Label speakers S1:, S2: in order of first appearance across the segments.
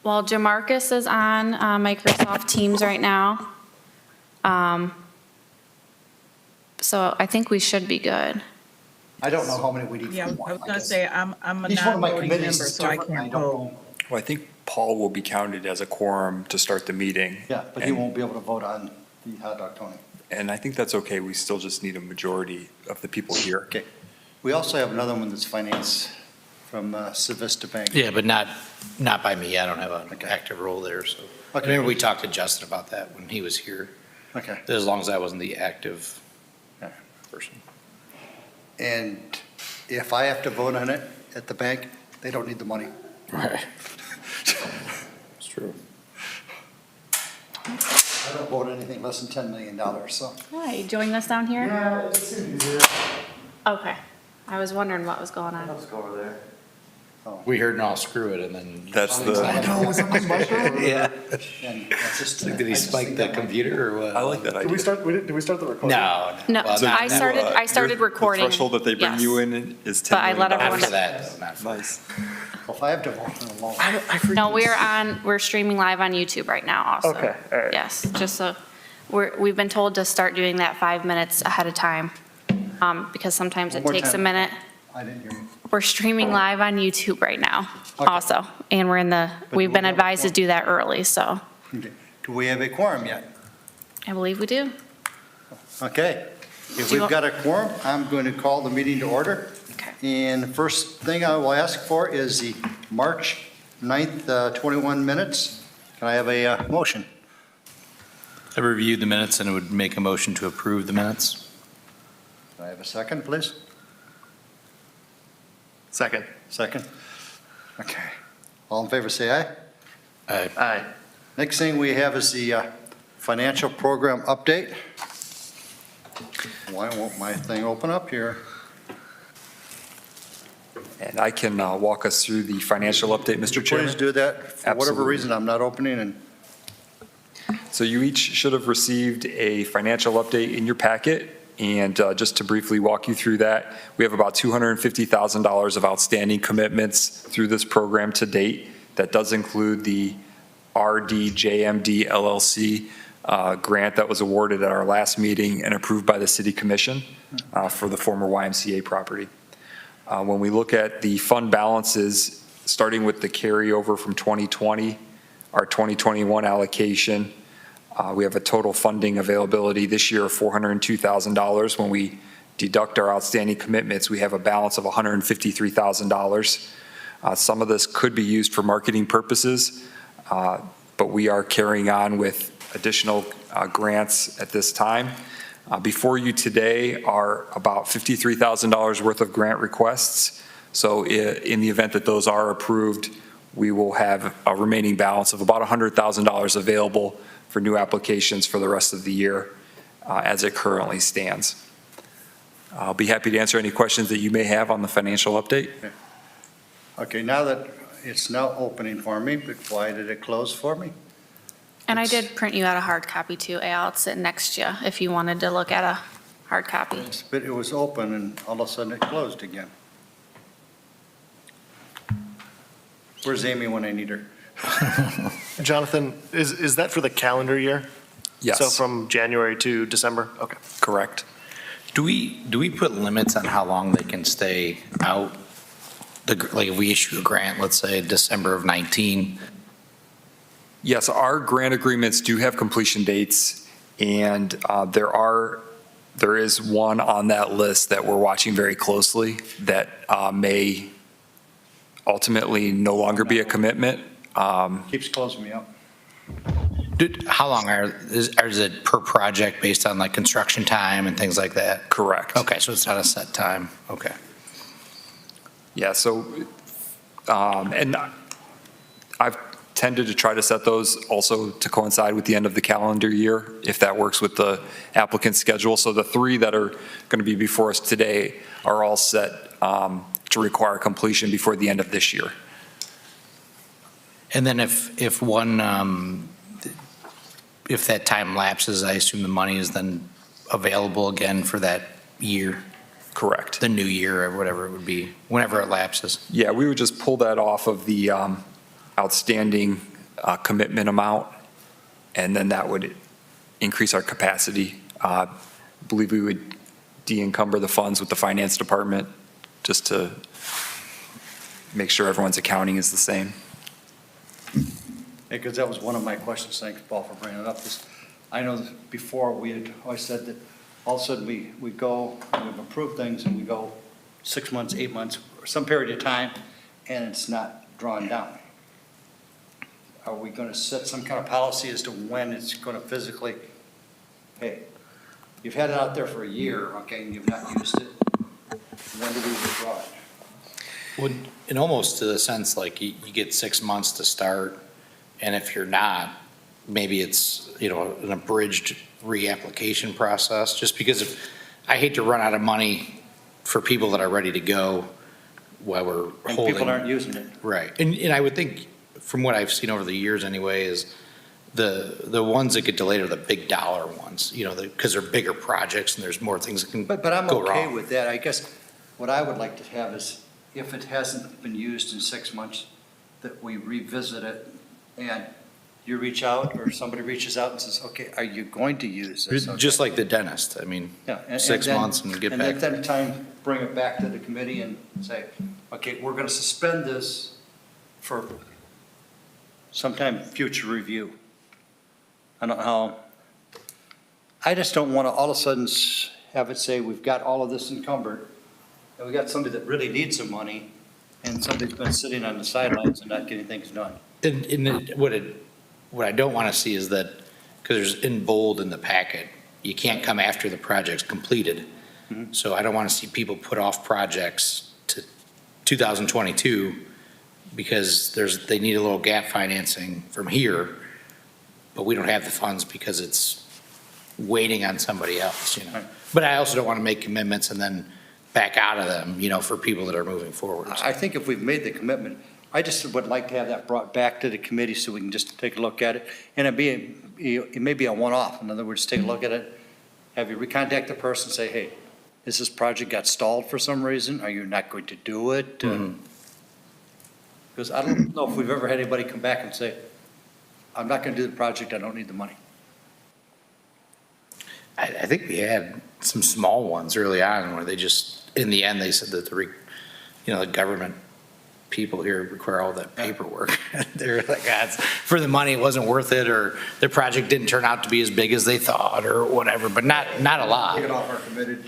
S1: Well, Jamarcus is on Microsoft Teams right now. So I think we should be good.
S2: I don't know how many we need.
S3: Yeah,
S2: for one,
S3: I was
S2: I
S3: gonna
S2: guess.
S3: say, I'm a
S2: Each one of my
S3: non-voting
S2: committees
S3: member,
S2: is
S3: so I
S2: different, and I
S3: can't
S2: don't
S3: vote.
S2: know.
S4: Well, I think Paul will be counted as a quorum to start the meeting.
S2: Yeah, but he
S4: And-
S2: won't be able to vote on the hot dog Tony.
S4: And I think that's okay. We still just need a majority of the people here.
S2: Okay. We also have another one that's finance from Civista Bank.
S5: Yeah, but not by me. I don't have an
S2: Okay.
S5: active role there, so.
S2: Okay.
S5: Remember, we talked to Justin about that when he was here,
S2: Okay.
S5: as long as I wasn't the active
S2: Yeah.
S5: person.
S2: And if I have to vote on it at the bank, they don't need the money.
S5: Right. It's true.
S2: I don't vote anything less than $10 million, so.
S1: Hi, you doing this down here?
S6: Yeah, it seems easier.
S1: Okay. I was wondering what was going on.
S6: I'll just go over there.
S5: We heard, no, screw it, and then.
S4: That's the,
S6: I know, was it my micro?
S5: Yeah.
S2: And that's just.
S5: Did he
S2: I just
S5: spike
S2: think
S5: the
S2: that might-
S5: computer or what?
S4: I like that
S6: Did we
S4: idea.
S6: start, did we start the recording?
S5: No.
S1: No,
S5: Well,
S1: I started recording.
S4: The threshold that they bring
S1: yes.
S4: you in is $10
S1: But I let
S4: million.
S1: everyone
S5: Not for that, not for
S4: Nice.
S2: Well, if I have to vote, I'm alone.
S1: No, we're streaming live on YouTube right now also.
S6: Okay, all right.
S1: Yes, just so, we've been told to start doing that 5 minutes ahead of time, because sometimes it
S2: One more
S1: takes a
S2: time.
S1: minute.
S2: I didn't hear you.
S1: We're streaming live on YouTube right now
S2: Okay.
S1: also, and we've been advised to do that early, so
S2: Okay. Do we have a quorum yet?
S1: I believe we do.
S2: Okay. If
S1: Do you
S2: we've
S1: want-
S2: got a quorum, I'm going to call the meeting to order.
S1: Okay.
S2: And the first thing I will ask for is the March 9th, 21 minutes. Can I have a motion?
S5: I reviewed the minutes and would make a motion to approve the minutes.
S2: Can I have a second, please?
S6: Second.
S2: Second? Okay. All in favor, say aye.
S6: Aye.
S2: Next thing we have is the financial program update. Why won't my thing open up here?
S4: And I can walk us through the financial update, Mr.
S2: Please
S4: Chairman.
S2: do that. For whatever
S4: Absolutely.
S2: reason, I'm not opening, and
S4: So you each should have received a financial update in your packet. And just to briefly walk you through that, we have about $250,000 of outstanding commitments through this program to date. That does include the RDJMD LLC grant that was awarded at our last meeting and approved by the City Commission for the former YMCA property. When we look at the fund balances, starting with the carryover from 2020, our 2021 allocation, we have a total funding availability this year of $402,000. When we deduct our outstanding commitments, we have a balance of $153,000. Some of this could be used for marketing purposes, but we are carrying on with additional grants at this time. Before you today are about $53,000 worth of grant requests. So in the event that those are approved, we will have a remaining balance of about $100,000 available for new applications for the rest of the year as it currently stands. I'll be happy to answer any questions that you may have on the financial update.
S2: okay, now that it's now opening for me, but why did it close for me?
S1: And I
S2: It's-
S1: did print you out a hard copy too, Al. It's sitting next to you if you wanted to look at a hard copy.
S2: But it was open and all of a sudden it closed again. Where's Amy when I need her?
S6: Jonathan, is that for the calendar year?
S4: Yes.
S6: So from January to December? Okay.
S4: Correct.
S5: Do we put limits on how long they can stay out? Like if we issue a grant, let's say December of 19,
S4: Yes, our grant agreements do have completion dates, and there is one on that list that we're watching very closely that may ultimately no longer be a commitment.
S2: Keeps closing me up.
S5: how long is it per project based on like construction time and things like that?
S4: Correct.
S5: Okay, so it's not a set time, okay.
S4: Yeah, so, and I've tended to try to set those also to coincide with the end of the calendar year, if that works with the applicant's schedule. So the three that are going to be before us today are all set to require completion before the end of this year.
S5: And then if one, if that time lapses, I assume the money is then available again for that year,
S4: Correct.
S5: the new year or whatever it would be, whenever it lapses.
S4: Yeah, we would just pull that off of the outstanding commitment amount, and then that would increase our capacity. I believe we would de-encumber the funds with the finance department just to make sure everyone's accounting is the same.
S2: Because that was one of my questions, thanks, Paul, for bringing it up. I know that before, we had always said that all of a sudden we go, and we've approved things, and we go 6 months, 8 months, or some period of time, and it's not drawn down. Are we going to set some kind of policy as to when it's going to physically, hey, you've had it out there for a year, okay, and you've not used it, when do we withdraw it?
S5: Would, in almost to the sense like you get 6 months to start, and if you're not, maybe it's, an abridged reapplication process, just because I hate to run out of money for people that are ready to go while we're
S2: And
S5: holding.
S2: people aren't using it.
S5: Right, and I would think, from what I've seen over the years anyway, is the ones that get delayed are the big dollar ones, because they're bigger projects and there's more things that can go wrong.
S2: But I'm okay with that. I guess what I would like to have is, if it hasn't been used in 6 months, that we revisit it, and you reach out, or somebody reaches out and says, okay, are you going to use this?
S5: Just
S2: Okay.
S5: like the dentist,
S2: Yeah, and
S5: 6
S2: then-
S5: months and get
S2: And
S5: back.
S2: at that time, bring it back to the committee and say, okay, we're going to suspend this for sometime future review. I don't know how, I just don't want to all of a sudden have it say, we've got all of this encumbered, and we got somebody that really needs some money, and somebody's been sitting on the sidelines and not getting things done.
S5: What I don't want to see is that, because there's in bold in the packet, you can't come after the project's completed.
S2: Mhm.
S5: So I don't want to see people put off projects to 2022 because they need a little gap financing from here, but we don't have the funds because it's waiting on somebody else,
S2: Right.
S5: But I also don't want to make commitments and then back out of them, for people that are moving forward.
S2: I think if we've made the commitment, I just would like to have that brought back to the committee so we can just take a look at it. And it may be a one-off. In other words, take a look at it, have you recontact the person, say, hey, is this project got stalled for some reason? Are you not going to do it?
S5: Mhm.
S2: Because I don't know if we've ever had anybody come back and say, I'm not going to do the project, I don't need the money.
S5: I think we had some small ones early on where they just, in the end, they said that the government people here require all that paperwork. They're like, God, for the money, it wasn't worth it, or the project didn't turn out to be as big as they thought, or whatever, but not a lot.
S2: Take it off our committed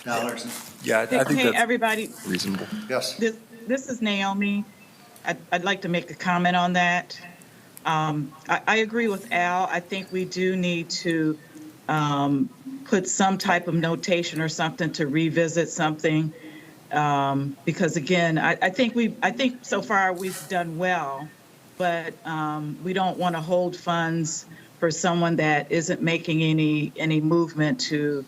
S2: dollars.
S4: Yeah, I think
S3: Hey,
S4: that's
S3: everybody,
S4: reasonable.
S2: Yes.
S3: this is Naomi. I'd like to make a comment on that. I agree with Al. I think we do need to put some type of notation or something to revisit something. Because again, I think so far we've done well, but we don't want to hold funds for someone that isn't making any movement to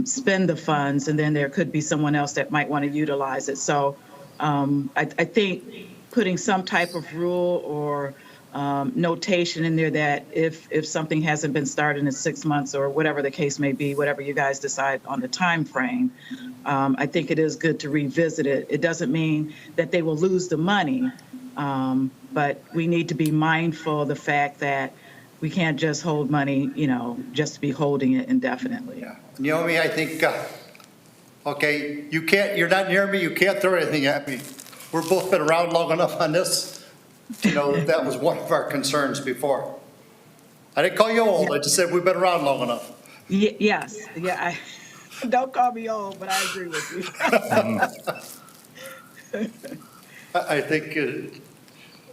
S3: spend the funds, and then there could be someone else that might want to utilize it. So I think putting some type of rule or notation in there that if something hasn't been started in 6 months or whatever the case may be, whatever you guys decide on the time frame, I think it is good to revisit it. It doesn't mean that they will lose the money, but we need to be mindful of the fact that we can't just hold money, just to be holding it indefinitely.
S2: Yeah. Naomi, I think, okay, you're not near me, you can't throw anything at me. We've both been around long enough on this to know that was one of our concerns before. I didn't call you old, I just said we've been around long enough.
S3: Yes, yeah. Don't call me old, but I agree with you.
S2: I think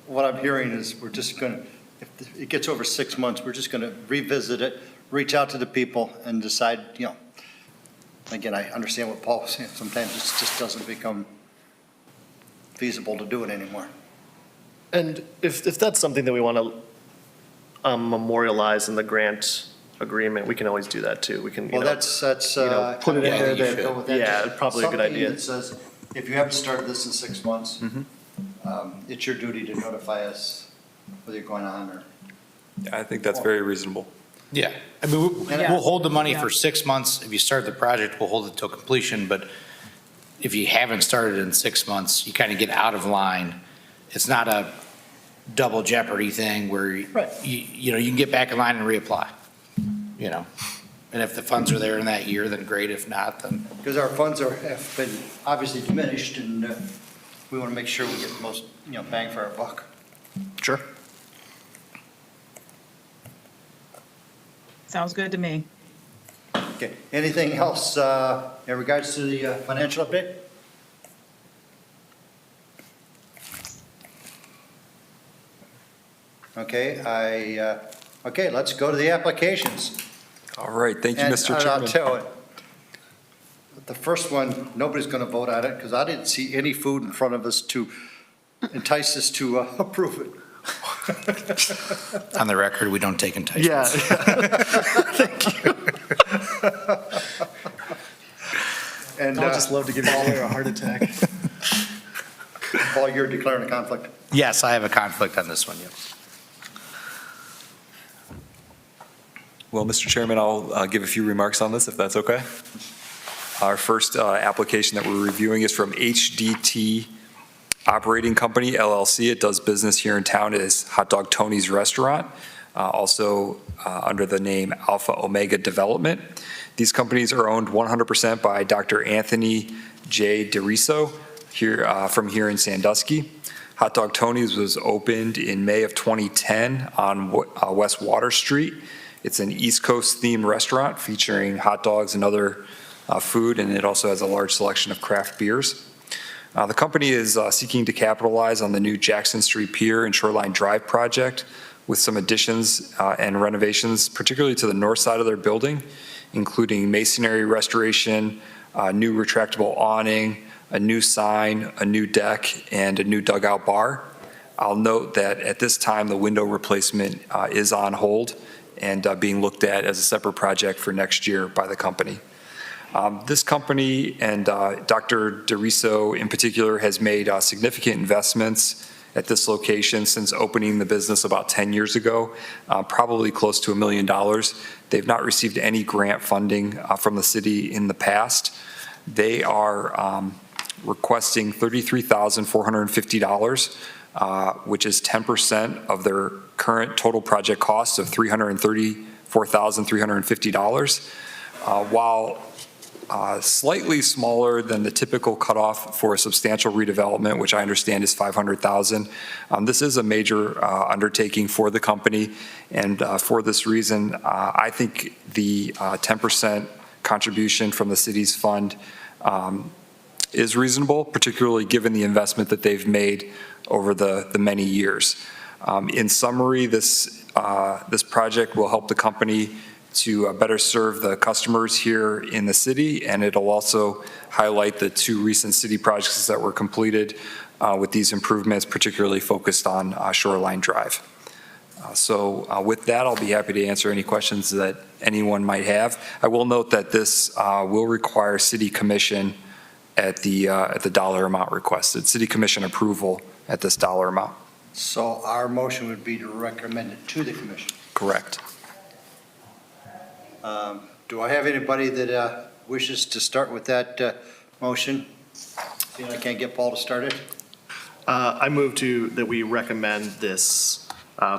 S2: what I'm hearing is we're just going to, if it gets over 6 months, we're just going to revisit it, reach out to the people and decide, again, I understand what Paul was saying. Sometimes it just doesn't become feasible to do it anymore.
S6: And if that's something that we want to memorialize in the grant agreement, we can always do that too. We can,
S2: Well, that's
S6: put it in there
S5: you
S6: that,
S5: should.
S6: yeah, probably a good
S2: something
S6: idea.
S2: that says, if you haven't started this in 6 months, it's your duty to notify us whether you're going on or.
S4: I think that's very reasonable.
S5: Yeah, I mean, we'll hold the money
S3: Yeah.
S5: for 6 months. If you start the project, we'll hold it till completion, but if you haven't started in 6 months, you kind of get out of line. It's not double jeopardy thing where,
S2: Right.
S5: you know, you can get back in line and reapply, you know? And if the funds are there in that year, then great. If not, then
S2: Because our funds have been obviously diminished, and we want to make sure we get the most, bang for our buck.
S6: Sure.
S3: Sounds good to me.
S2: Okay, anything else in regards to the financial update? Okay, let's go to the applications.
S4: All right, thank you,
S2: And
S4: Mr.
S2: I'll
S4: Chairman.
S2: tell you, the first one, nobody's going to vote on it because I didn't see any food in front of us to entice us to approve it.
S5: on the record, we don't take enticements.
S2: And
S6: I'll just love to give you all a heart attack.
S2: Paul, you're declaring a conflict.
S5: Yes, I have a conflict on this one, yes.
S4: Well, Mr. Chairman, I'll give a few remarks on this, if that's okay. Our first application that we're reviewing is from HDT Operating Company LLC. It does business here in town as Hot Dog Tony's Restaurant, also under the name Alpha Omega Development. These companies are owned 100% by Dr. Anthony J. DeRiso from here in Sandusky. Hot Dog Tony's was opened in May of 2010 on West Water Street. It's an East Coast themed restaurant featuring hot dogs and other food, and it also has a large selection of craft beers. The company is seeking to capitalize on the new Jackson Street Pier and Shoreline Drive project with some additions and renovations, particularly to the north side of their building, including masonry restoration, new retractable awning, a new sign, a new deck, and a new dugout bar. I'll note that at this time, the window replacement is on hold and being looked at as a separate project for next year by the company. This company and Dr. DeRiso in particular has made significant investments at this location since opening the business about 10 years ago, probably close to $1 million. They've not received any grant funding from the city in the past. They are requesting $33,450, which is 10% of their current total project cost of $334,350. While slightly smaller than the typical cutoff for a substantial redevelopment, which I understand is $500,000. This is a major undertaking for the company, and for this reason, I think the 10% contribution from the city's fund is reasonable, particularly given the investment that they've made over the many years. In summary, this project will help the company to better serve the customers here in the city, and it'll also highlight the two recent city projects that were completed with these improvements, particularly focused on Shoreline Drive. So with that, I'll be happy to answer any questions that anyone might have. I will note that this will require city commission at the dollar amount requested, city commission approval at this dollar amount.
S2: So our motion would be to recommend it to the commission.
S4: Correct.
S2: Do I have anybody that wishes to start with that motion? Seeing I can't get Paul to start it?
S6: I move that we recommend this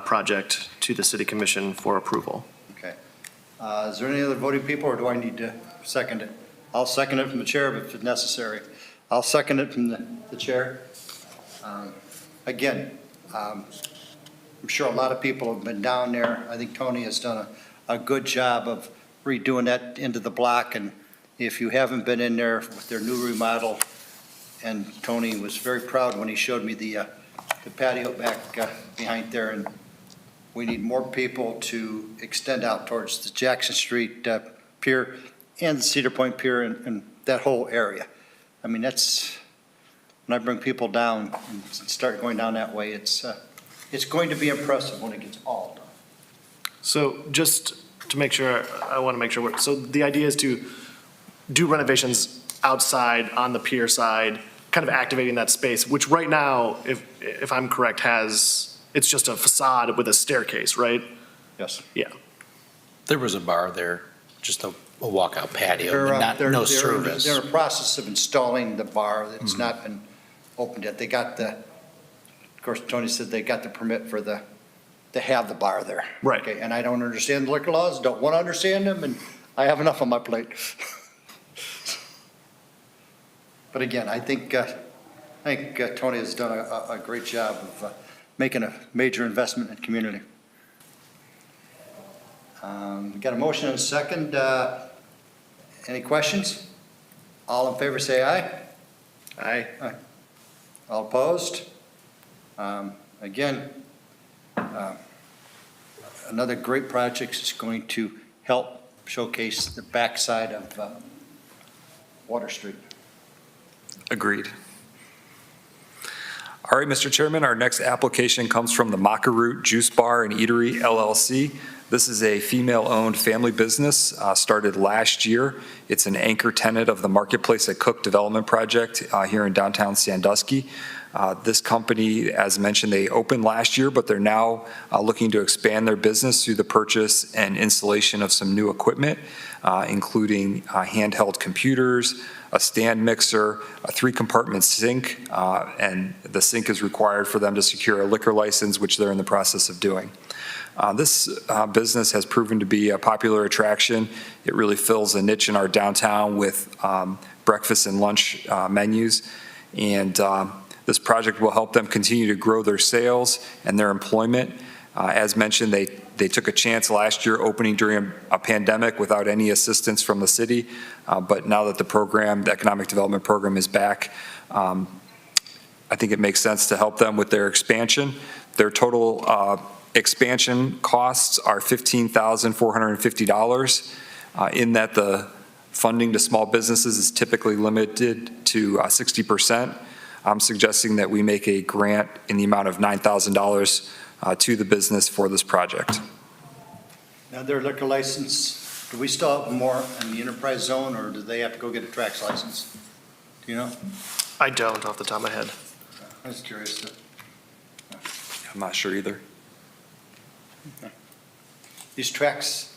S6: project to the city commission for approval.
S2: Okay. Is there any other voting people, or do I need to second it? I'll second it from the chair if it's necessary. I'll second it from the chair. Again, I'm sure a lot of people have been down there. I think Tony has done a good job of redoing that into the block, and if you haven't been in there with their new remodel, and Tony was very proud when he showed me the patio back behind there, and we need more people to extend out towards the Jackson Street Pier and the Cedar Point Pier and that whole area. I mean, that's, when I bring people down and start going down that way, it's going to be impressive when it gets all done.
S6: So just to make sure, I want to make sure, so the idea is to do renovations outside on the pier side, kind of activating that space, which right now, if I'm correct, it's just a facade with a staircase, right?
S2: Yes.
S6: Yeah.
S5: There was a bar there, just a walkout patio,
S2: They're,
S5: but no service.
S2: They're in the process of installing the bar that's not been opened yet. They got the course, Tony said they got the permit for to have the bar there.
S6: Right.
S2: Okay, and I don't understand the liquor laws, don't want to understand them, and I have enough on my plate. But again, I think Tony has done a great job of making a major investment in the community. We got a motion and a second. Any questions? All in favor, say aye.
S6: Aye.
S2: All opposed? Again, another great project is going to help showcase the backside of Water Street.
S4: Agreed. All right, Mr. Chairman, our next application comes from the Macaroot Juice Bar and Eatery LLC. This is a female-owned family business, started last year. It's an anchor tenant of the Marketplace at Cook Development Project here in downtown Sandusky. This company, as mentioned, they opened last year, but they're now looking to expand their business through the purchase and installation of some new equipment, including handheld computers, a stand mixer, a 3-compartment sink, and the sink is required for them to secure a liquor license, which they're in the process of doing. This business has proven to be a popular attraction. It really fills a niche in our downtown with breakfast and lunch menus. And this project will help them continue to grow their sales and their employment. As mentioned, they took a chance last year opening during a pandemic without any assistance from the city. But now that the economic development program is back, I think it makes sense to help them with their expansion. Their total expansion costs are $15,450. In that the funding to small businesses is typically limited to 60%. I'm suggesting that we make a grant in the amount of $9,000 to the business for this project.
S2: Now, their liquor license, do we still have more in the enterprise zone, or do they have to go get a Trax license? Do you know?
S6: I don't off the top of my head.
S2: I was curious.
S4: I'm not sure either.
S2: These Trax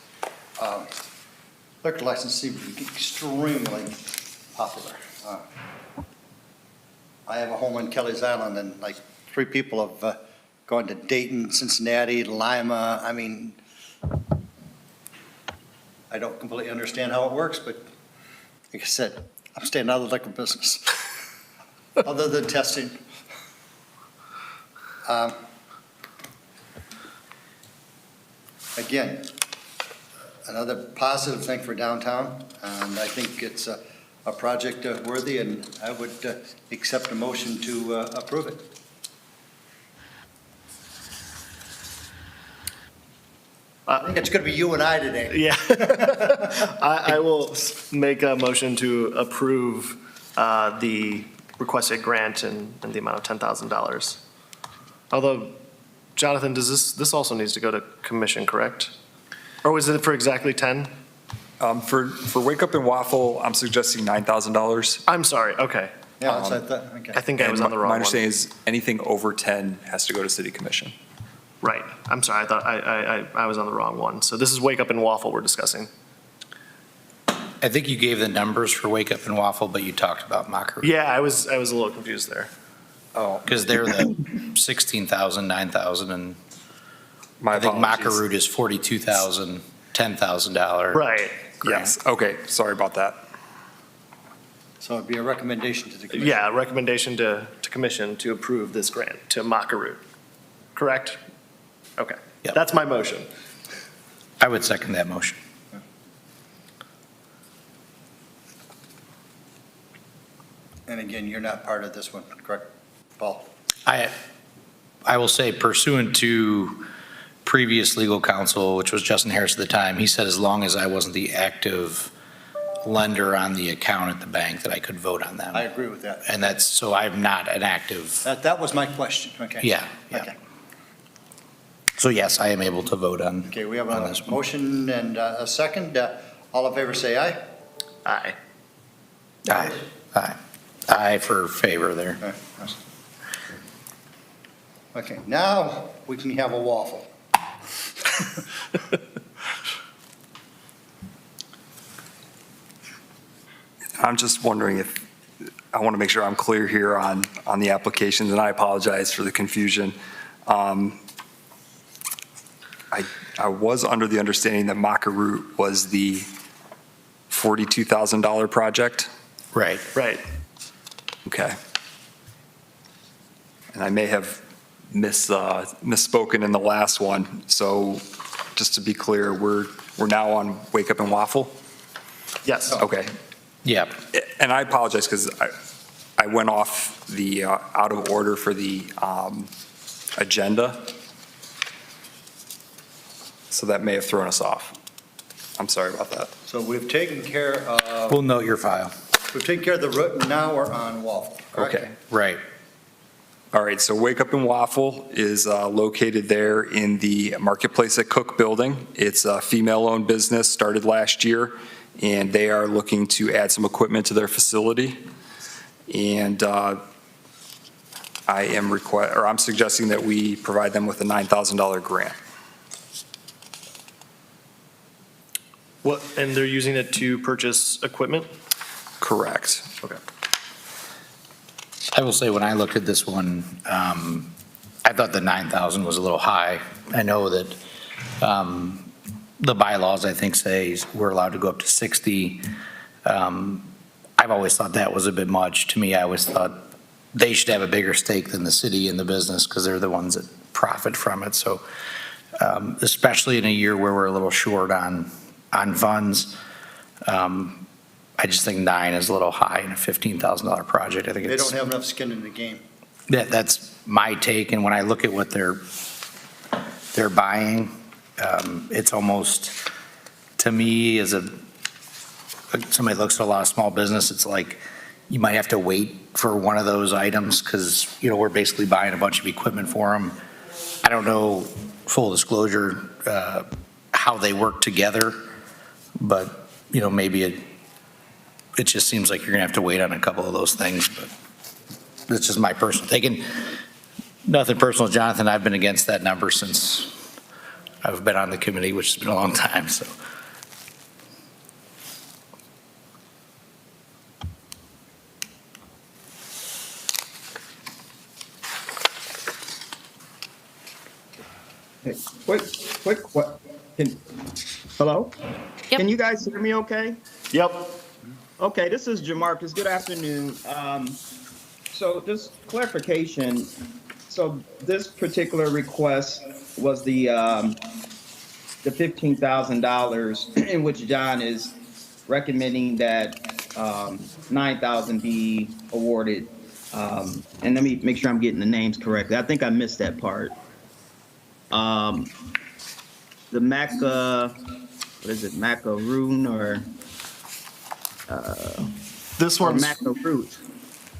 S2: liquor licenses seem to be extremely popular. I have a home on Kelly's Island, and like 3 people have gone to Dayton, Cincinnati, Lima. I mean, I don't completely understand how it works, but like I said, I'm staying out of the liquor business, other than testing. Again, another positive thing for downtown, and I think it's a project worthy, and I would accept a motion to approve it. I think it's going to be you and I today.
S6: Yeah. I will make a motion to approve the requested grant in the amount of $10,000. Although, Jonathan, this also needs to go to commission, correct? Or was it for exactly 10?
S4: For Wake Up and Waffle, I'm suggesting $9,000.
S6: I'm sorry, okay.
S2: Yeah, that's what I thought. Okay.
S6: I think I was on the wrong
S4: My
S6: one.
S4: understanding is anything over 10 has to go to city commission.
S6: Right, I'm sorry, I thought I was on the wrong one. So this is Wake Up and Waffle we're discussing.
S5: I think you gave the numbers for Wake Up and Waffle, but you talked about Macaroot.
S6: Yeah, I was a little confused there.
S5: Oh, because they're the 16,000, 9,000, and
S4: My
S5: I think
S4: apologies.
S5: Macaroot is 42,000, $10,000.
S6: Right,
S4: Yes, okay, sorry about that.
S2: So it'd be a recommendation to the commission.
S6: yeah, recommendation to commission to approve this grant to Macaroot, correct? Okay,
S5: Yep.
S6: that's my motion.
S5: I would second that motion.
S2: And again, you're not part of this one, correct, Paul?
S5: I will say pursuant to previous legal counsel, which was Justin Harris at the time, he said as long as I wasn't the active lender on the account at the bank, that I could vote on them.
S2: I agree with that.
S5: And that's, so I'm not an active,
S2: That was my question, okay.
S5: yeah,
S2: Okay.
S5: yeah. So yes, I am able to vote on.
S2: Okay, we have
S5: on
S2: a
S5: this one.
S2: motion and a second. All in favor, say aye.
S6: Aye.
S5: Aye, aye. Aye for favor there.
S2: Okay, now we can have a waffle.
S4: I'm just wondering if I want to make sure I'm clear here on the applications, and I apologize for the confusion. I was under the understanding that Macaroot was the $42,000 project.
S5: Right.
S6: Right.
S4: Okay. And I may have misspoken in the last one. So just to be clear, we're now on Wake Up and Waffle?
S6: Yes.
S4: Okay.
S5: Yep.
S4: And I apologize because I went off the out of order for the agenda. So that may have thrown us off. I'm sorry about that.
S2: So we've taken care of,
S5: We'll note your file.
S2: we've taken care of the root, and now we're on Waffle, correct?
S4: Okay.
S5: Right.
S4: All right, so Wake Up and Waffle is located there in the Marketplace at Cook Building. It's a female-owned business, started last year, and they are looking to add some equipment to their facility. And I'm suggesting that we provide them with a $9,000 grant.
S6: What, and they're using it to purchase equipment?
S4: Correct.
S6: Okay.
S5: I will say, when I looked at this one, I thought the 9,000 was a little high. I know that the bylaws, I think, say we're allowed to go up to 60. I've always thought that was a bit much. To me, I always thought they should have a bigger stake than the city in the business because they're the ones that profit from it. So especially in a year where we're a little short on funds, I just think 9 is a little high in a $15,000 project. I think
S2: They
S5: it's.
S2: don't have enough skin in the game.
S5: That's my take, and when I look at what they're buying, it's almost, to me, as somebody looks at a lot of small business, it's like you might have to wait for one of those items because, we're basically buying a bunch of equipment for them. I don't know, full disclosure, how they work together, but, maybe it just seems like you're going to have to wait on a couple of those things, but that's just my personal take. And nothing personal, Jonathan, I've been against that number since I've been on the committee, which has been a long time, so.
S7: Hey, quick, hello?
S1: Yep.
S7: Can you guys hear me okay?
S6: Yep.
S7: Okay, this is Jamarcus. Good afternoon. So just clarification. So this particular request was the $15,000 in which John is recommending that $9,000 be awarded. And let me make sure I'm getting the names correctly. I think I missed that part. The what is it, Macaroon or
S6: This one's,
S7: Macaroot,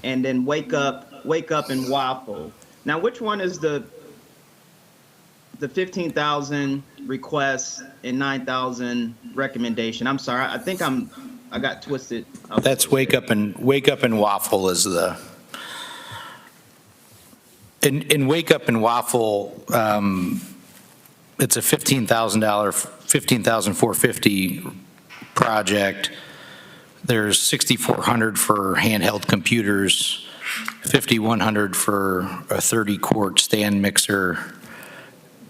S7: and then Wake Up and Waffle. Now, which one is the 15,000 request and 9,000 recommendation? I'm sorry, I think I got twisted.
S5: That's Wake Up and Waffle is the, in Wake Up and Waffle, it's a $15,450 project. There's $6,400 for handheld computers, $5,100 for a 30-quart stand mixer,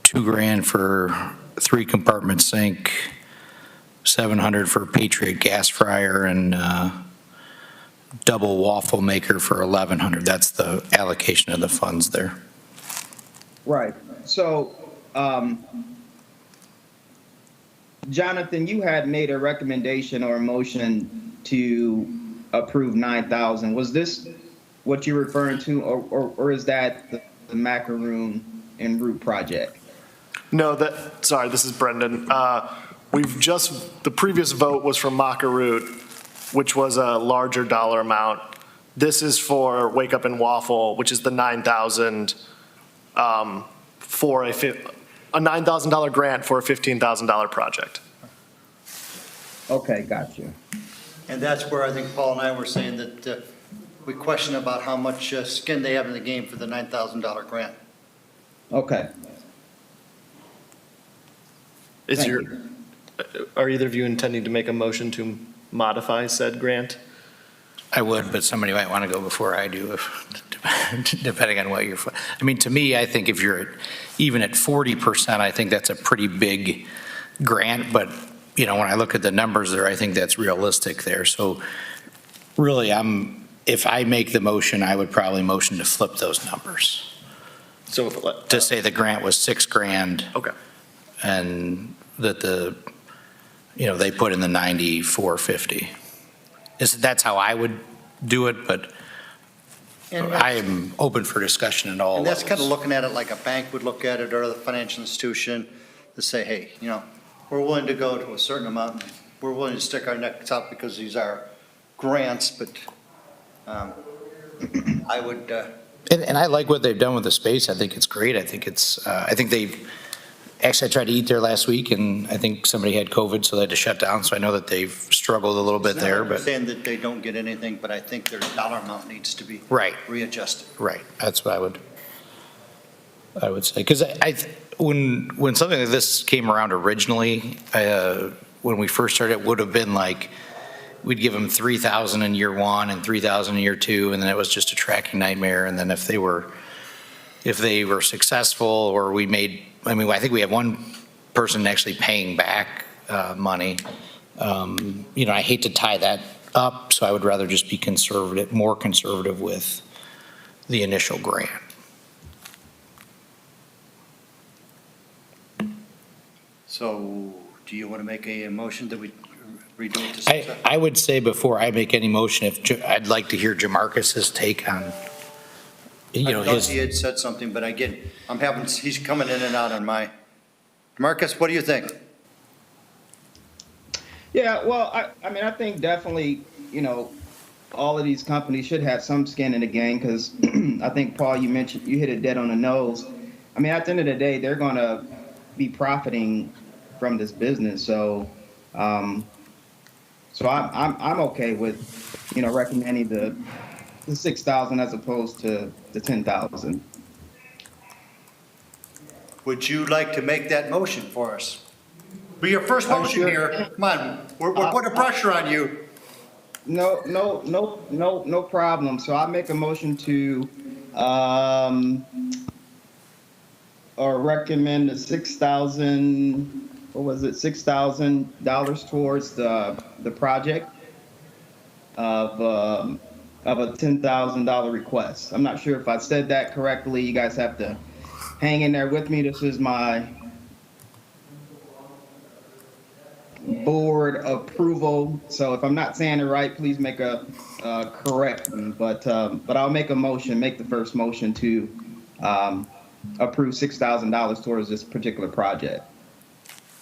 S5: $2,000 for 3-compartment sink, $700 for a Patriot gas fryer, and double waffle maker for $1,100. That's the allocation of the funds there.
S7: Right. So, Jonathan, you had made a recommendation or a motion to approve 9,000. Was this what you're referring to, or is that the Macaroon and Root project?
S6: no, sorry, this is Brendan. The previous vote was for Macaroot, which was a larger dollar amount. This is for Wake Up and Waffle, which is the 9,000 for a $9,000 grant for a $15,000 project.
S7: Okay, got you.
S2: And that's where I think Paul and I were saying that we question about how much skin they have in the game for the $9,000 grant.
S7: Okay. Thank you.
S6: Are either of you intending to make a motion to modify said grant?
S5: I would, but somebody might want to go before I do, depending on what you're, I mean, to me, I think if you're even at 40%, I think that's a pretty big grant, but, when I look at the numbers there, I think that's realistic there. So really, if I make the motion, I would probably motion to flip those numbers.
S6: So,
S5: To say the grant was $6,000
S6: okay.
S5: and that they put in the 9450. That's how I would do it, but
S2: And
S5: I am open for discussion at all
S2: And that's kind of
S5: levels.
S2: looking at it like a bank would look at it, or the financial institution, to say, hey, we're willing to go to a certain amount, we're willing to stick our necks out because these are grants, but I would,
S5: And I like what they've done with the space. I think it's great. I think actually I tried to eat there last week and I think somebody had COVID, so they had to shut down. So I know that they've struggled a little bit
S2: it's not
S5: there,
S2: like
S5: but.
S2: saying that they don't get anything, but I think their dollar amount needs to be
S5: Right.
S2: readjusted.
S5: Right, that's what I would say, because when something like this came around originally, when we first started, it would have been like, we'd give them 3,000 in year one and 3,000 in year two, and then it was just a tracking nightmare, and then if they were successful, or I think we have one person actually paying back money. I hate to tie that up, so I would rather just be more conservative with the initial grant.
S2: So, do you want to make a motion that we redo it to 6?
S5: I would say before I make any motion, I'd like to hear Jamarcus's take on,
S2: I thought
S5: his.
S2: he had said something, but again, he's coming in and out on my. Marcus, what do you think?
S7: Yeah, well, I think definitely, all of these companies should have some skin in the game, because I think, Paul, you hit it dead on the nose. I mean, at the end of the day, they're going to be profiting from this business. So, I'm okay with, recommending the 6,000 as opposed to the 10,000.
S2: Would you like to make that motion for us? Be your first motion
S7: sure.
S2: here. Come on, we're putting pressure on you.
S7: No problem. So I make a motion to, or recommend the $6,000 towards the project of a $10,000 request. I'm not sure if I said that correctly. You guys have to hang in there with me. This is my board approval. So if I'm not saying it right, please make a correct me. But I'll make the first motion to approve $6,000 towards this particular project.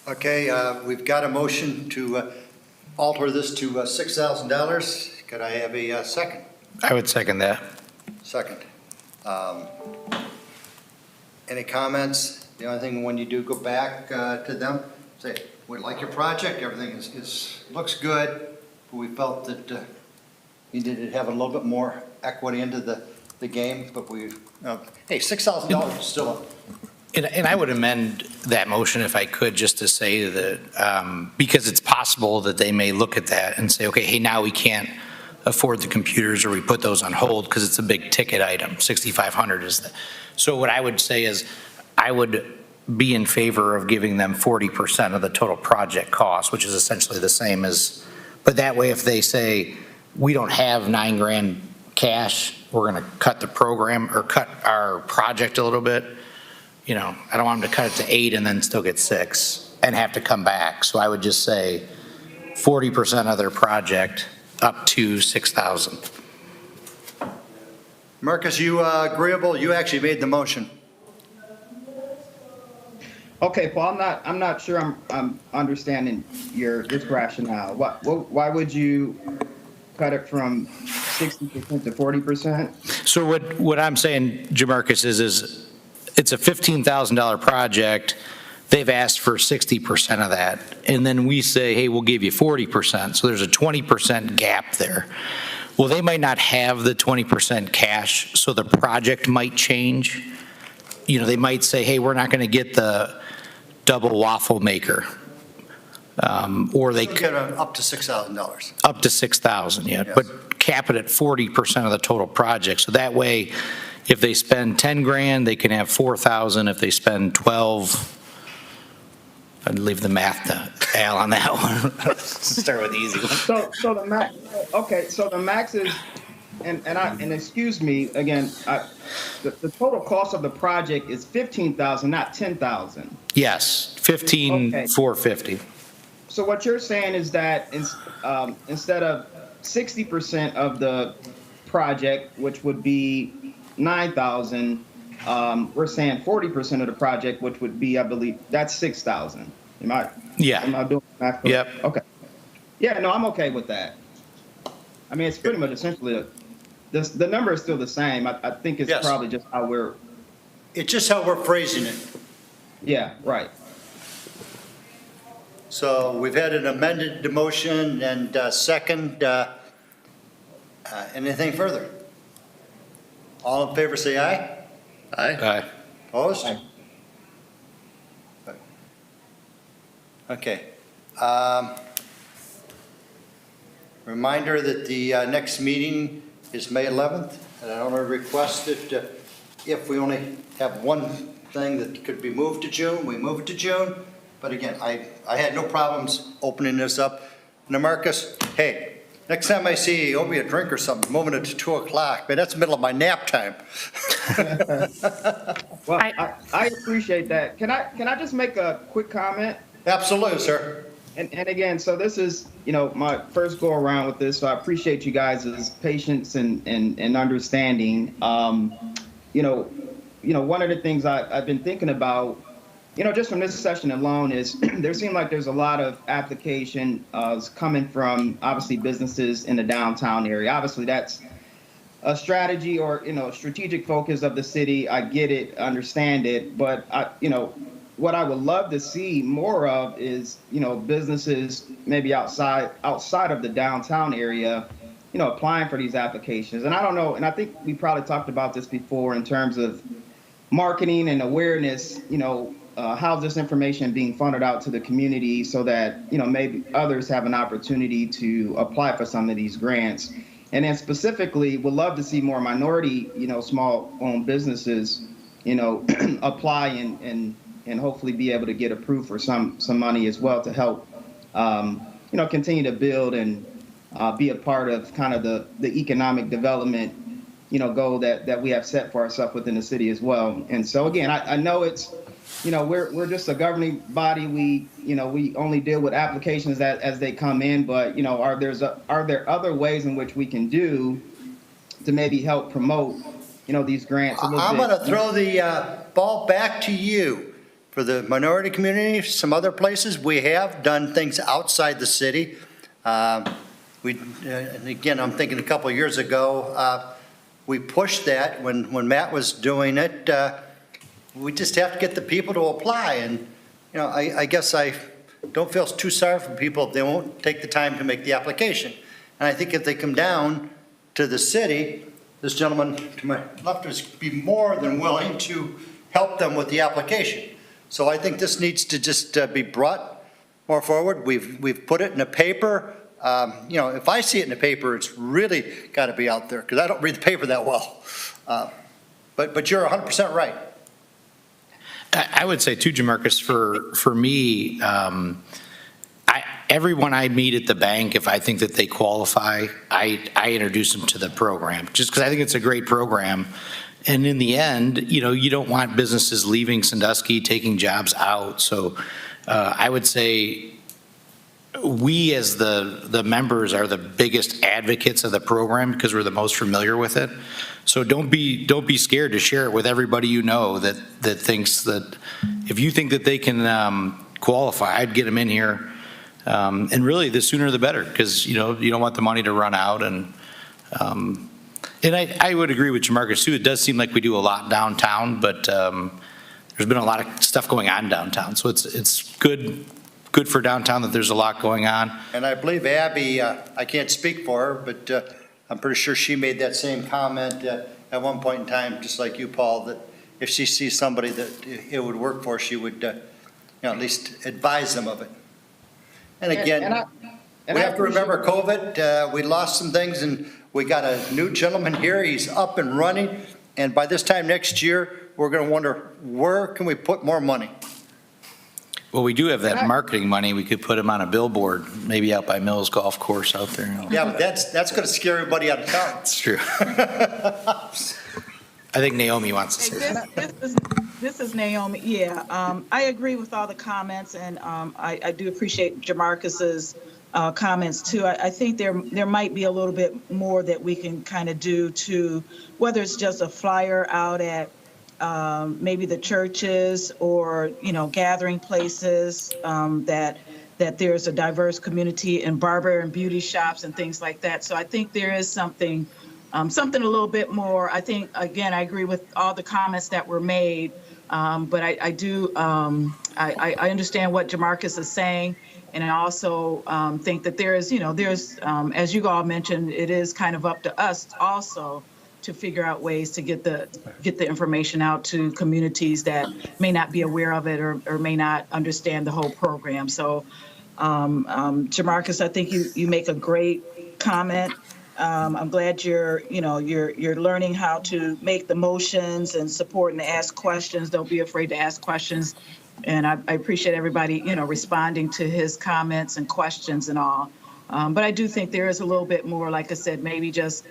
S2: Okay, we've got a motion to alter this to $6,000. Could I have a second?
S5: I would second that.
S2: Second. Any comments? The only thing, when you do go back to them, say, we like your project, everything looks good, but we felt that you needed to have a little bit more equity into the game, but hey, $6,000 is still
S5: And I would amend that motion if I could, just to say that, because it's possible that they may look at that and say, okay, hey, now we can't afford the computers, or we put those on hold because it's a big ticket item. 6,500 is the. So what I would say is, I would be in favor of giving them 40% of the total project cost, which is essentially the same as, but that way if they say, we don't have $9,000 cash, we're going to cut the program or cut our project a little bit, I don't want them to cut it to 8 and then still get 6 and have to come back. So I would just say 40% of their project up to 6,000.
S2: Marcus, you agreeable? You actually made the motion.
S7: Okay, Paul, I'm not sure I'm understanding this rationale. Why would you cut it from 60% to 40%?
S5: So what I'm saying, Jamarcus, is it's a $15,000 project. They've asked for 60% of that. And then we say, hey, we'll give you 40%. So there's a 20% gap there. Well, they might not have the 20% cash, so the project might change. They might say, hey, we're not going to get the double waffle maker. Or they
S2: Get up to $6,000.
S5: up to 6,000, yeah.
S2: Yes.
S5: But cap it at 40% of the total project. So that way, if they spend 10 grand, they can have 4,000. If they spend 12, I'd leave the math to Al on that one. Start with the easy one.
S7: So the max, okay, so the max is, and excuse me, again, the total cost of the project is 15,000, not 10,000.
S5: Yes,
S7: Okay.
S5: 15,450.
S7: So what you're saying is that instead of 60% of the project, which would be 9,000, we're saying 40% of the project, which would be, I believe, that's 6,000. Am I
S5: Yeah.
S7: doing math correct?
S5: Yep.
S7: Okay. Yeah, no, I'm okay with that. I mean, it's pretty much essentially the number is still the same. I think it's
S2: Yes.
S7: probably just how we're,
S2: It's just how we're phrasing it.
S7: yeah, right.
S2: So we've had an amended motion and second. Anything further? All in favor, say aye.
S6: Aye.
S2: Opposed?
S7: Aye.
S2: Okay. Reminder that the next meeting is May 11th, and I want to request that if we only have one thing that could be moved to June, we move it to June. But again, I had no problems opening this up. Now, Marcus, hey, next time I see you, owe me a drink or something, moving it to 2 o'clock. Man, that's the middle of my nap time.
S7: Well,
S1: I-
S7: I appreciate that. Can I just make a quick comment?
S2: Absolutely, sir.
S7: And again, so this is, my first go around with this, so I appreciate you guys' patience and understanding. One of the things I've been thinking about, just from this session alone is there seems like there's a lot of application coming from obviously businesses in the downtown area. Obviously, that's a strategy or, strategic focus of the city. I get it, understand it, but what I would love to see more of is, businesses maybe outside of the downtown area, applying for these applications. And I don't know, and I think we probably talked about this before in terms of marketing and awareness, how's this information being funneled out to the community so that, maybe others have an opportunity to apply for some of these grants. And then specifically, would love to see more minority, small-owned businesses, apply and hopefully be able to get approved for some money as well to help, continue to build and be a part of kind of the economic development, goal that we have set for ourselves within the city as well. And so again, I know it's, we're just a governing body. We only deal with applications as they come in, but are there other ways in which we can do to maybe help promote, these grants a little
S2: I'm
S7: bit?
S2: going to throw the ball back to you. For the minority community, some other places, we have done things outside the city. And again, I'm thinking a couple of years ago, we pushed that when Matt was doing it. We just have to get the people to apply. And, I guess I don't feel too sorry for people if they won't take the time to make the application. And I think if they come down to the city, this gentleman to my left is be more than willing to help them with the application. So I think this needs to just be brought more forward. We've put it in the paper. If I see it in the paper, it's really got to be out there because I don't read the paper that well. But you're 100% right.
S5: I would say too, Jamarcus, for me, everyone I meet at the bank, if I think that they qualify, I introduce them to the program, just because I think it's a great program. And in the end, you don't want businesses leaving Sandusky, taking jobs out. So I would say we as the members are the biggest advocates of the program because we're the most familiar with it. So don't be scared to share it with everybody that thinks that if you think that they can qualify, I'd get them in here. And really, the sooner the better, because you don't want the money to run out. And I would agree with Jamarcus too. It does seem like we do a lot downtown, but there's been a lot of stuff going on downtown. So it's good for downtown that there's a lot going on.
S2: And I believe Abby, I can't speak for her, but I'm pretty sure she made that same comment at one point in time, just like you, Paul, that if she sees somebody that it would work for, she would at least advise them of it. And again, we have to remember COVID. We lost some things, and We got a new gentleman here, he's up and running, and by this time next year, we're going to wonder, where can we put more money?
S5: Well, we do have that marketing money. We could put them on a billboard, maybe out by Mills Golf Course out there.
S2: Yeah, but that's going to scare everybody out of town.
S5: That's true. I think Naomi wants to say something.
S3: This is Naomi. Yeah, I agree with all the comments, and I do appreciate Jamarcus's comments too. I think there might be a little bit more that we can kind of do to, whether it's just a flyer out at maybe the churches or, gathering places, that there's a diverse community in barber and beauty shops and things like that. So I think there is something a little bit more. I think, again, I agree with all the comments that were made, but I do, I understand what Jamarcus is saying. And I also think that there's, as you all mentioned, it is kind of up to us also to figure out ways to get the information out to communities that may not be aware of it or may not understand the whole program. So, Jamarcus, I think you make a great comment. I'm glad you're learning how to make the motions and support and ask questions. Don't be afraid to ask questions. And I appreciate everybody, responding to his comments and questions and all. But I do think there is a little bit more, like I said, maybe just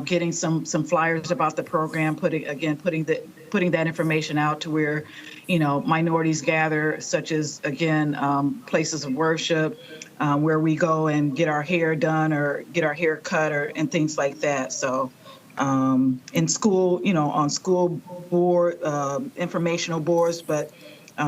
S3: getting some flyers about the program, putting that information out to where, minorities gather, such as, again, places of worship, where we go and get our hair done or get our hair cut and things like that. So in school, on school board, informational boards, but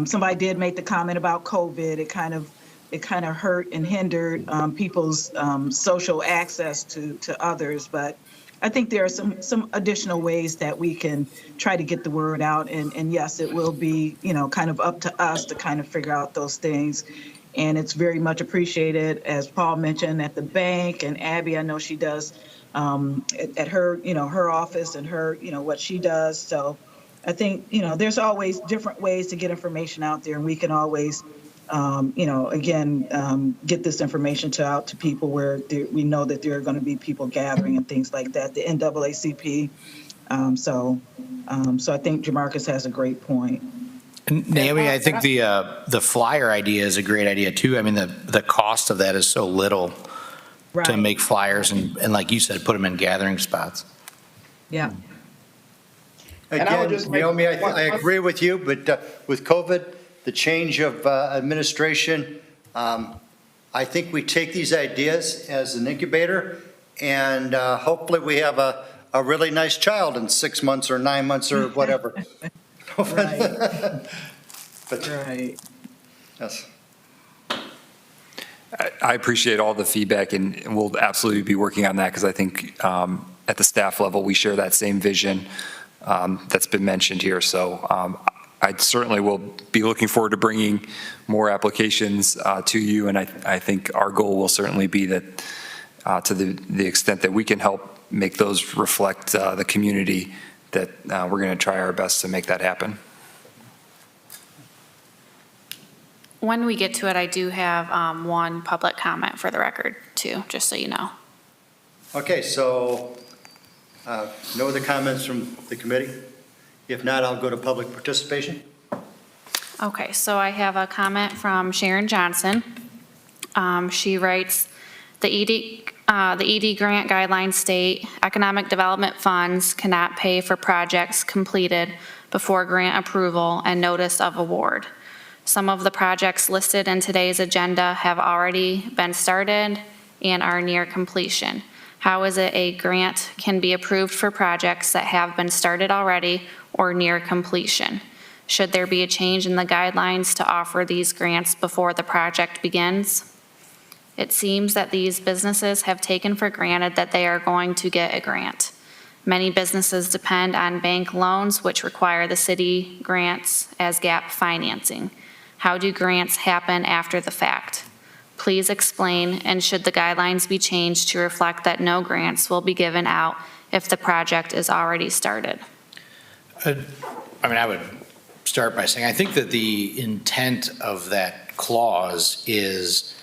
S3: somebody did make the comment about COVID. It kind of hurt and hindered people's social access to others. But I think there are some additional ways that we can try to get the word out. And yes, it will be, kind of up to us to kind of figure out those things. And it's very much appreciated, as Paul mentioned, at the bank, and Abby, I know she does at her, her office and her, what she does. So I think, there's always different ways to get information out there, and we can always get this information out to people where we know that there are going to be people gathering and things like that, the NAACP. So I think Jamarcus has a great point.
S5: And Naomi, I think the flyer idea is a great idea too. I mean, the cost of that is so little to make flyers and like you said, put them in gathering spots.
S3: Yeah.
S2: Again, Naomi, I agree with you, but with COVID, the change of administration, I think we take these ideas as an incubator, and hopefully we have a really nice child in 6 months or 9 months or whatever.
S3: Right.
S2: But,
S3: Right.
S2: yes.
S4: I appreciate all the feedback, and we'll absolutely be working on that because I think at the staff level, we share that same vision that's been mentioned here. So I certainly will be looking forward to bringing more applications to you, and I think our goal will certainly be that to the extent that we can help make those reflect the community, that we're going to try our best to make that happen.
S1: When we get to it, I do have one public comment for the record too, just so you know.
S2: Okay, so no other comments from the committee? If not, I'll go to public participation.
S1: Okay, so I have a comment from Sharon Johnson. She writes, the ED grant guidelines state economic development funds cannot pay for projects completed before grant approval and notice of award. Some of the projects listed in today's agenda have already been started and are near completion. How is it a grant can be approved for projects that have been started already or near completion? Should there be a change in the guidelines to offer these grants before the project begins? It seems that these businesses have taken for granted that they are going to get a grant. Many businesses depend on bank loans, which require the city grants as gap financing. How do grants happen after the fact? Please explain, and should the guidelines be changed to reflect that no grants will be given out if the project is already started?
S5: I would start by saying I think that the intent of that clause is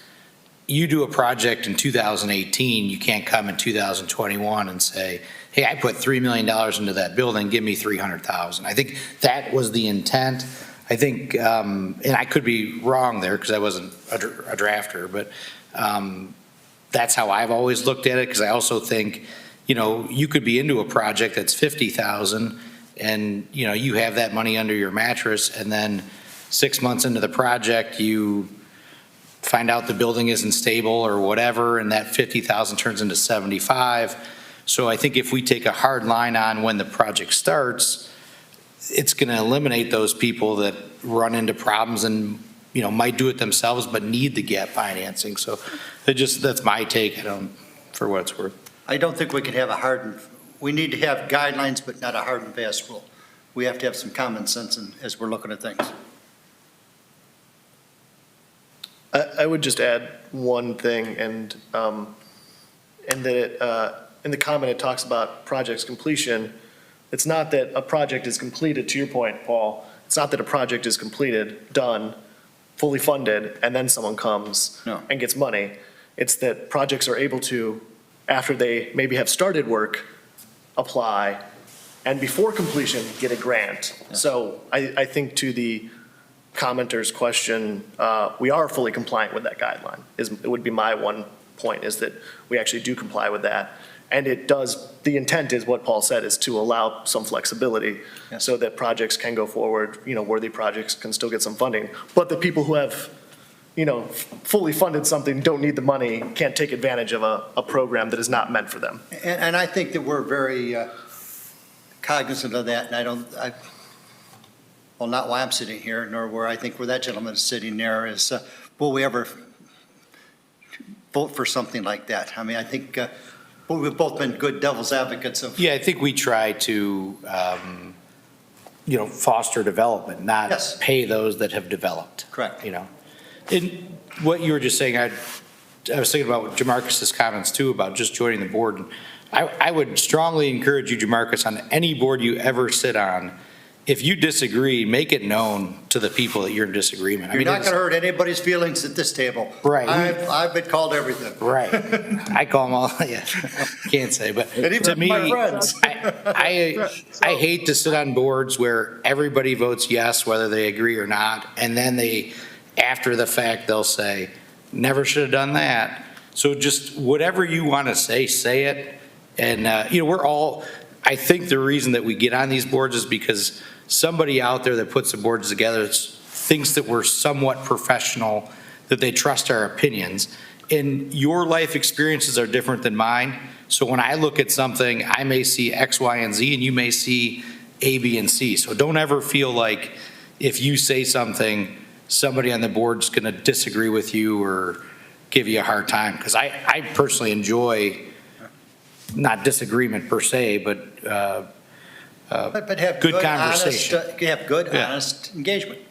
S5: you do a project in 2018, you can't come in 2021 and say, hey, I put $3 million into that building, give me 300,000. I think that was the intent. I think, and I could be wrong there because I wasn't a drafter, but that's how I've always looked at it, because I also think, you could be into a project that's 50,000 and, you have that money under your mattress, and then 6 months into the project, you find out the building isn't stable or whatever, and that 50,000 turns into 75. So I think if we take a hard line on when the project starts, it's going to eliminate those people that run into problems and, might do it themselves but need the gap financing. So that's my take, for what it's worth.
S2: I don't think we can have we need to have guidelines, but not a hard and fast rule. We have to have some common sense as we're looking at things.
S6: I would just add one thing, and that in the comment, it talks about project's completion. It's not that a project is completed, to your point, Paul. It's not that a project is completed, done, fully funded, and then someone comes and gets money. It's that projects are able to, after they maybe have started work, apply, and before completion, get a grant.
S2: Yeah.
S6: So I think to the commenter's question, we are fully compliant with that guideline. It would be my one point, is that we actually do comply with that. And the intent is what Paul said, is to allow some flexibility so that projects can go forward, worthy projects can still get some funding. But the people who have, fully funded something, don't need the money, can't take advantage of a program that is not meant for them.
S2: And I think that we're very cognizant of that, and well, not why I'm sitting here, nor where that gentleman is sitting there, is will we ever vote for something like that? I mean, I think we've both been good devil's advocates of.
S5: Yeah, I think we try to, foster development, not
S2: Yes.
S5: pay those that have developed.
S2: Correct.
S5: And what you were just saying, I was thinking about Jamarcus's comments too about just joining the board. I would strongly encourage you, Jamarcus, on any board you ever sit on, if you disagree, make it known to the people that you're in disagreement.
S2: You're not going to hurt anybody's feelings at this table.
S5: Right.
S2: I've been called everything.
S5: Right. I call them all, yeah, can't say, but
S2: And even
S5: to me,
S2: my friends.
S5: I hate to sit on boards where everybody votes yes, whether they agree or not, and then after the fact, they'll say, never should have done that. So just whatever you want to say it. And, I think the reason that we get on these boards is because somebody out there that puts the boards together thinks that we're somewhat professional, that they trust our opinions. And your life experiences are different than mine. So when I look at something, I may see X, Y, and Z, and you may see A, B, and C. So don't ever feel like if you say something, somebody on the board's going to disagree with you or give you a hard time. Because I personally enjoy, not disagreement per se, but
S2: have
S5: good conversation.
S2: Have good, honest engagement.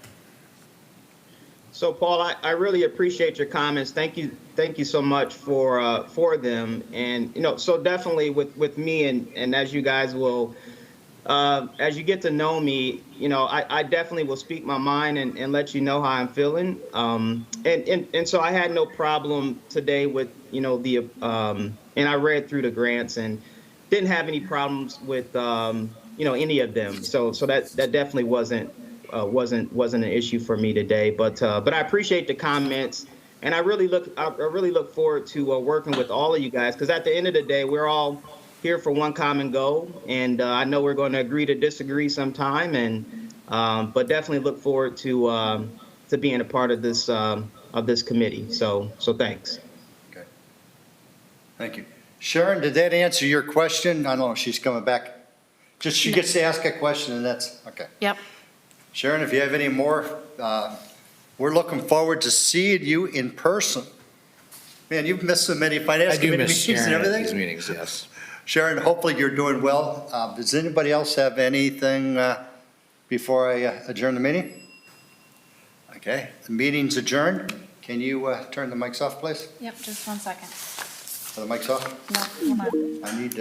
S7: So Paul, I really appreciate your comments. Thank you so much for them. And so definitely with me and as you guys will, as you get to know me, I definitely will speak my mind and let you know how I'm feeling. And so I had no problem today with and I read through the grants and didn't have any problems with any of them. So that definitely wasn't an issue for me today. But I appreciate the comments, and I really look forward to working with all of you guys, because at the end of the day, we're all here for one common goal, and I know we're going to agree to disagree sometime, but definitely look forward to being a part of this committee. So thanks.
S2: Okay. Thank you. Sharon, did that answer your question? I don't know if she's coming back. Just she gets to ask a question, and that's okay.
S1: Yep.
S2: Sharon, if you have any more, we're looking forward to seeing you in person. Man, you've missed so many finance committee meetings and everything.
S5: These meetings, yes.
S2: Sharon, hopefully you're doing well. Does anybody else have anything before I adjourn the meeting? Okay, the meeting's adjourned. Can you turn the mics off, please?
S1: Yep, just 1 second.
S2: Are the mics off?
S1: No, hold on.
S2: I need to.